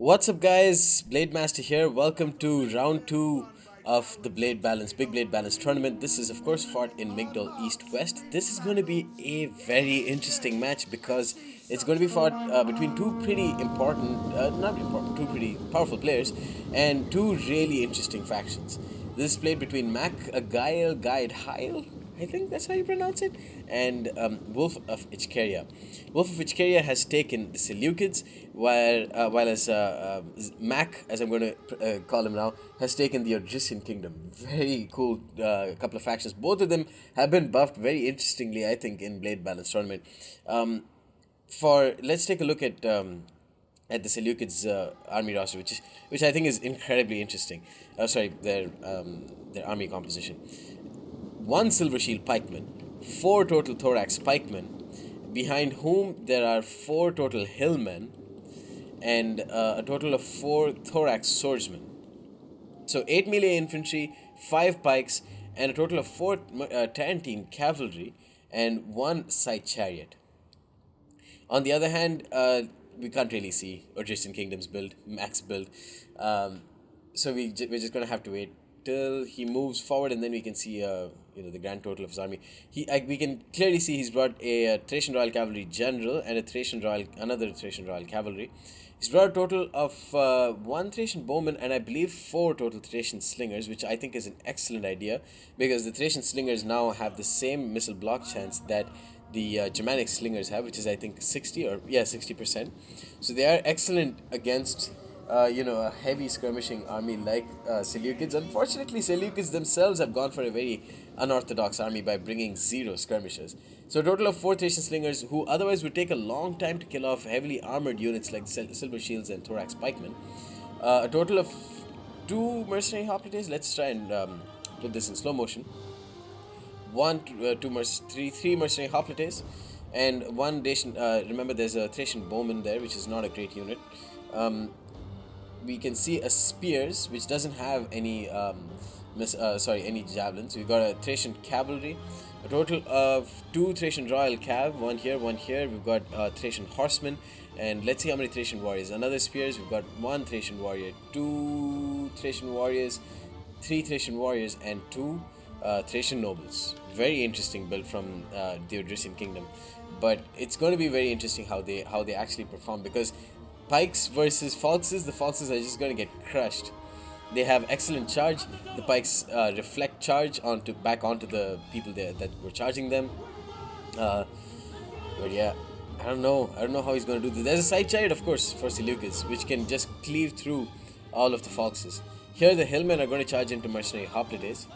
What's up, guys? Blade Master here. Welcome to round two of the Big Blade Balance tournament. This is, of course, fought in Migdol East West. This is going to be a very interesting match because it's going to be fought between two pretty two pretty powerful players and two really interesting factions. This is played between Guide Heil, I think that's how you pronounce it, and Wolf of Ichkeria. Wolf of Ichkeria has taken the Seleucids, while as Mac, as I'm going to call him now, has taken the Odrysian Kingdom. Very cool couple of factions. Both of them have been buffed very interestingly, I think, in Blade Balance Tournament. Let's take a look at the Seleucids army roster, which I think is incredibly interesting. Their army composition. One Silver Shield pikeman, four total thorax pikemen, behind whom there are four total hillmen, and a total of four thorax swordsmen. So 8 melee infantry, 5 pikes, and a total of 4 Tarentine cavalry, and 1 side chariot. On the other hand, we can't really see Odrysian Kingdom's build, max build. So we're just going to have to wait till he moves forward, and then we can see the grand total of his army. We can clearly see he's brought a Thracian Royal Cavalry General and another Thracian Royal Cavalry. He's brought a total of 1 Thracian Bowman and I believe 4 total Thracian Slingers, which I think is an excellent idea because the Thracian Slingers now have the same missile block chance that the Germanic Slingers have, which is I think 60%. So they are excellent against a heavy skirmishing army like Seleucids. Unfortunately, Seleucids themselves have gone for a very unorthodox army by bringing 0 skirmishers. So a total of 4 Thracian Slingers, who otherwise would take a long time to kill off heavily armored units like Silver Shields and Thorax Pikemen. A total of 2 Mercenary Hoplites. Let's try and put this in slow motion. 3 Mercenary Hoplites, and 1 Dacian. Remember, there's a Thracian Bowman there, which is not a great unit. We can see a Spears, which doesn't have any any javelins. We've got a Thracian Cavalry, a total of 2 Thracian Royal Cav, one here. We've got Thracian Horsemen, and let's see how many Thracian Warriors. Another Spears, we've got 1 Thracian Warrior, 2 Thracian Warriors, 3 Thracian Warriors, and 2 Thracian Nobles. Very interesting build from the Odrysian Kingdom, but it's going to be very interesting how they actually perform, because Pikes versus Falxes, the Falxes are just going to get crushed. They have excellent charge. The Pikes reflect charge back onto the people there that were charging them. But yeah, I don't know how he's going to do this. There's a side chariot, of course, for Seleucids, which can just cleave through all of the Falxes. Here the hillmen are going to charge into Mercenary Hoplites.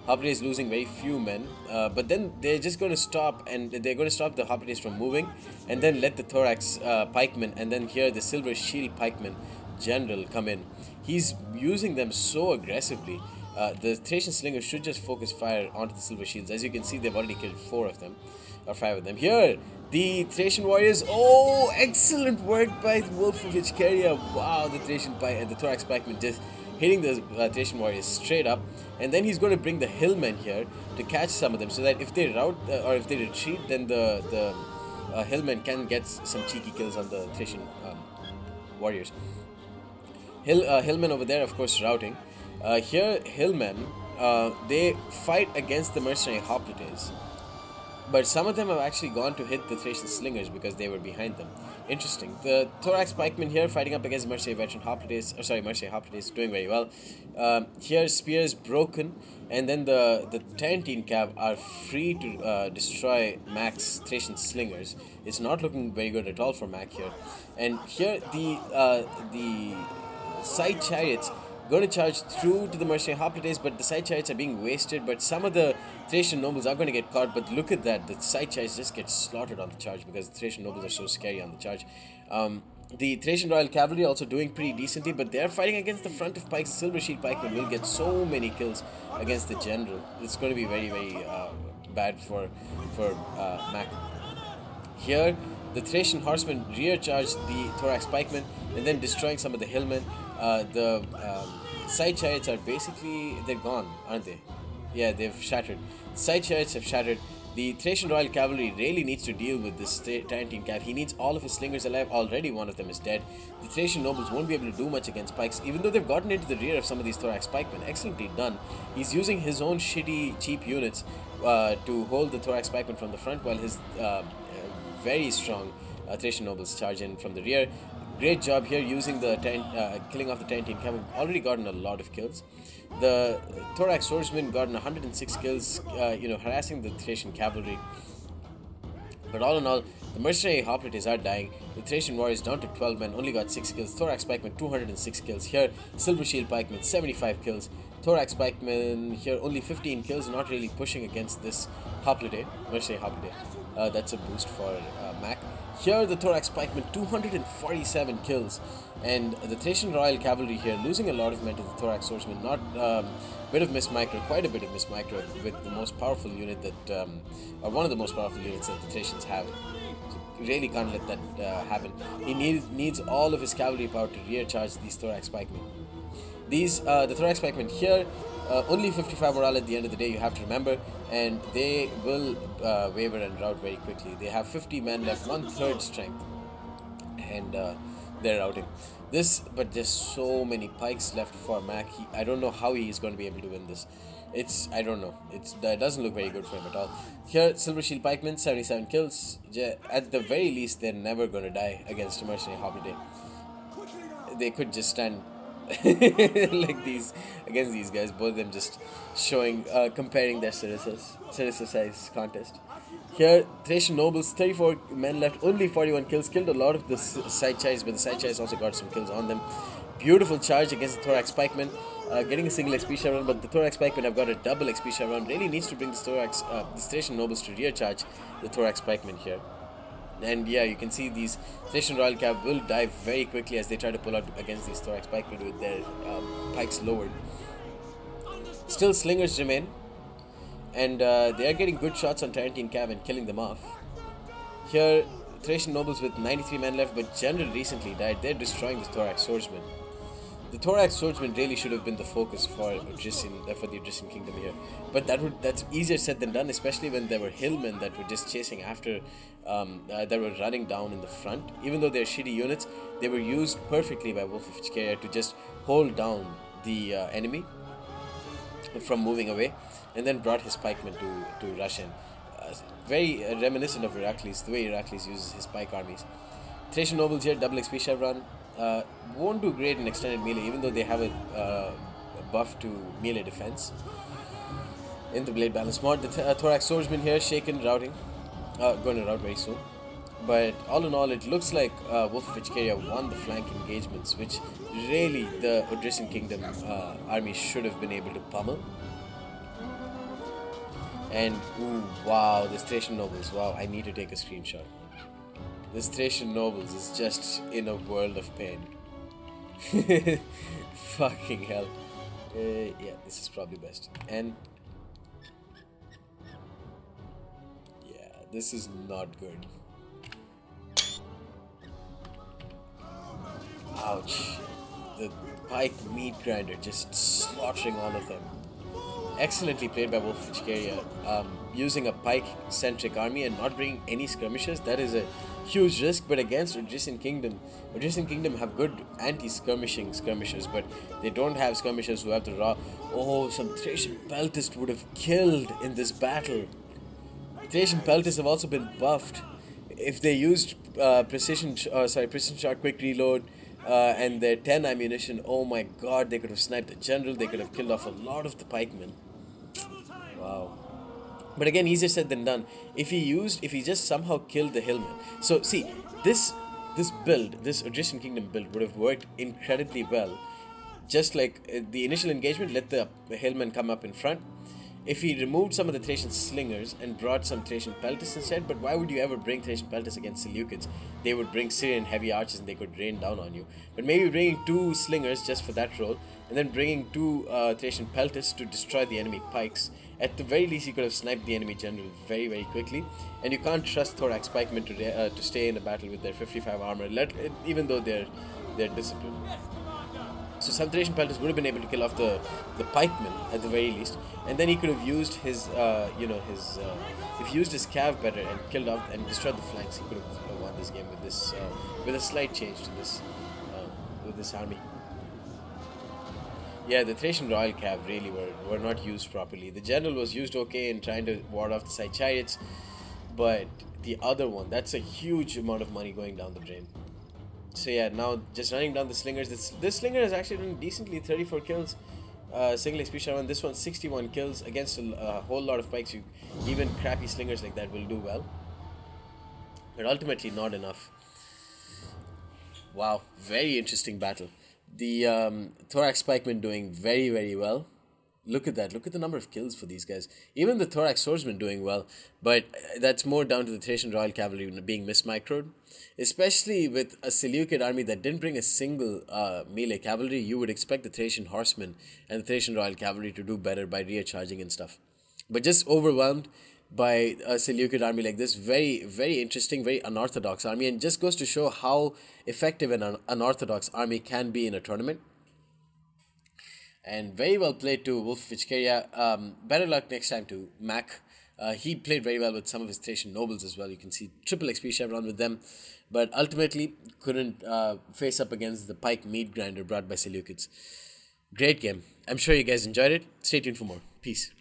Hoplites losing very few men, but then they're just going to stop, and they're going to stop the Hoplites from moving, and then let the Thorax pikemen, and then here the Silver Shield pikeman General come in. He's using them so aggressively. The Thracian Slingers should just focus fire onto the Silver Shields. As you can see, they've already killed 4 of them, or 5 of them. Here, the Thracian Warriors. Oh, excellent work by Wolf of Ichkeria. Wow, the Thorax pikeman just hitting the Thracian Warriors straight up, and then he's going to bring the hillmen here to catch some of them, so that if they or if they retreat, then the hillmen can get some cheeky kills on the Thracian warriors. Hillmen over there, of course, routing. Here, hillmen, they fight against the Mercenary Hoplites, but some of them have actually gone to hit the Thracian Slingers because they were behind them. Interesting. The Thorax Pikemen here fighting up against Mercenary Hoplites, doing very well. Here, Spears broken, and then the Tarentine Cav are free to destroy Mac's Thracian Slingers. It's not looking very good at all for Mac here. And here, the side chariots going to charge through to the Mercenary Hoplites, but the side chariots are being wasted. But some of the Thracian nobles are going to get caught, but look at that, the side chariots just get slaughtered on the charge because the Thracian nobles are so scary on the charge. The Thracian Royal Cavalry also doing pretty decently, but they're fighting against the front of pikes. Silver Shield pikemen will get so many kills against the general. It's going to be very, very bad for Mac. Here, the Thracian horsemen rear charge the Thorax pikemen and then destroying some of the hillmen. The side chariots are basically, they're gone, aren't they? Yeah, they've shattered. Side chariots have shattered. The Thracian Royal Cavalry really needs to deal with this Tarantine Cav. He needs all of his slingers alive. Already one of them is dead. The Thracian nobles won't be able to do much against pikes, even though they've gotten into the rear of some of these thorax pikemen. Excellently done. He's using his own shitty, cheap units to hold the thorax pikemen from the front, while his very strong Thracian nobles charge in from the rear. Great job here using the killing off the Tarantine Cav. Already gotten a lot of kills. The Thorax Swordsman gotten 106 kills, harassing the Thracian cavalry. But all in all, the mercenary hoplites are dying. The Thracian warriors down to 12 men, only got 6 kills. Thorax pikemen 206 kills. Here, Silver Shield pikemen 75 kills. Thorax pikemen here only 15 kills, not really pushing against this hoplite, mercenary hoplite. That's a boost for Mac. Here the Thorax pikemen 247 kills, and the Thracian Royal Cavalry here losing a lot of men to the Thorax Swordsman. Not bit of miss micro, quite a bit of miss micro with the most powerful unit that, or one of the most powerful units that the Thracians have. So really can't let that happen. He needs all of his cavalry power to rear charge these Thorax pikemen. The Thorax pikemen here, only 55 morale at the end of the day, you have to remember, and they will waver and rout very quickly. They have 50 men left, 1/3 strength, and they're routing. But there's so many pikes left for Mac. I don't know how he's going to be able to win this. I don't know. That doesn't look very good for him at all. Here, Silver Shield pikemen, 77 kills. At the very least, they're never going to die against a mercenary hoplite. They could just stand like these against these guys, both of them just showing comparing their Sarissa size contest. Here Thracian nobles, 34 men left, only 41 kills, killed a lot of the side chides, but the side chides also got some kills on them. Beautiful charge against the Thorax pikemen, getting a single XP chevron, but the Thorax pikemen have got a double XP chevron. Really needs to bring the Thracian nobles to rear charge the Thorax pikemen here. And yeah, you can see these Thracian Royal Cav will die very quickly as they try to pull out against these Thorax pikemen with their pikes lowered. Still, slingers remain, and they are getting good shots on Tarantine Cav and killing them off. Here, Thracian nobles with 93 men left, but General recently died. They're destroying the Thorax Swordsman. The Thorax Swordsman really should have been the focus for the Odrysian Kingdom here. But that's easier said than done, especially when there were hillmen that were just chasing after, that were running down in the front. Even though they're shitty units, they were used perfectly by Wolf of Ichkeria to just hold down the enemy from moving away, and then brought his pikemen to rush in. Very reminiscent of Heracles, the way Heracles uses his pike armies. Thracian nobles here, double XP chevron. Won't do great in extended melee, even though they have a buff to melee defense in the blade balance mod. The Thorax Swordsman here, shaken, routing, going to rout very soon. But all in all, it looks like Wolf of Ichkeria won the flank engagements, which really the Odrysian Kingdom army should have been able to pummel. And ooh, wow, this Thracian nobles, wow, I need to take a screenshot. This Thracian nobles is just in a world of pain. Fucking hell. Yeah, this is probably best. And yeah, this is not good. Ouch. The pike meat grinder just slaughtering all of them. Excellently played by Wolf of Ichkeria. Using a pike-centric army and not bringing any skirmishers, that is a huge risk. But against Odrysian Kingdom have good anti-skirmishing skirmishers, but they don't have skirmishers who have the raw. Oh, some Thracian Peltist would have killed in this battle. Thracian Peltists have also been buffed. If they used precision shot, quick reload, and their 10 ammunition, oh my god, they could have sniped the general. They could have killed off a lot of the pikemen. Wow. But again, easier said than done. If he just somehow killed the hillman. So see, this build, this Odrysian Kingdom build would have worked incredibly well. Just like the initial engagement, let the hillmen come up in front. If he removed some of the Thracian slingers and brought some Thracian peltists instead, but why would you ever bring Thracian peltists against Seleucids? They would bring Syrian heavy archers and they could rain down on you. But maybe bringing 2 slingers just for that role, and then bringing 2 Thracian peltists to destroy the enemy pikes. At the very least, you could have sniped the enemy general very, very quickly. And you can't trust Thorax pikemen to stay in a battle with their 55 armor, even though they're disciplined. So some Thracian pelters would have been able to kill off the pikemen at the very least, and then he could have used his if he used his cav better and killed off and destroyed the flanks, he could have won this game with a slight change to this with this army. Yeah, the Thracian Royal Cav really were not used properly. The general was used okay in trying to ward off the side chariots, but the other one, that's a huge amount of money going down the drain. So yeah, now just running down the slingers. This slinger has actually done decently, 34 kills, single XP shot on this one, 61 kills against a whole lot of pikes. Even crappy slingers like that will do well, but ultimately not enough. Wow, very interesting battle. The Thorax pikemen doing very, very well. Look at that. Look at the number of kills for these guys. Even the Thorax swordsmen doing well, but that's more down to the Thracian Royal Cavalry being mismicroed. Especially with a Seleucid army that didn't bring a single melee cavalry, you would expect the Thracian horsemen and the Thracian Royal Cavalry to do better by rear charging and stuff. But just overwhelmed by a Seleucid army like this. Very, very interesting, very unorthodox army, and just goes to show how effective an unorthodox army can be in a tournament. And very well played to Wolf of Ichkeria. Better luck next time to Mac. He played very well with some of his Thracian nobles as well. You can see triple XP chevron with them, but ultimately couldn't face up against the pike meat grinder brought by Seleucids. Great game. I'm sure you guys enjoyed it. Stay tuned for more. Peace.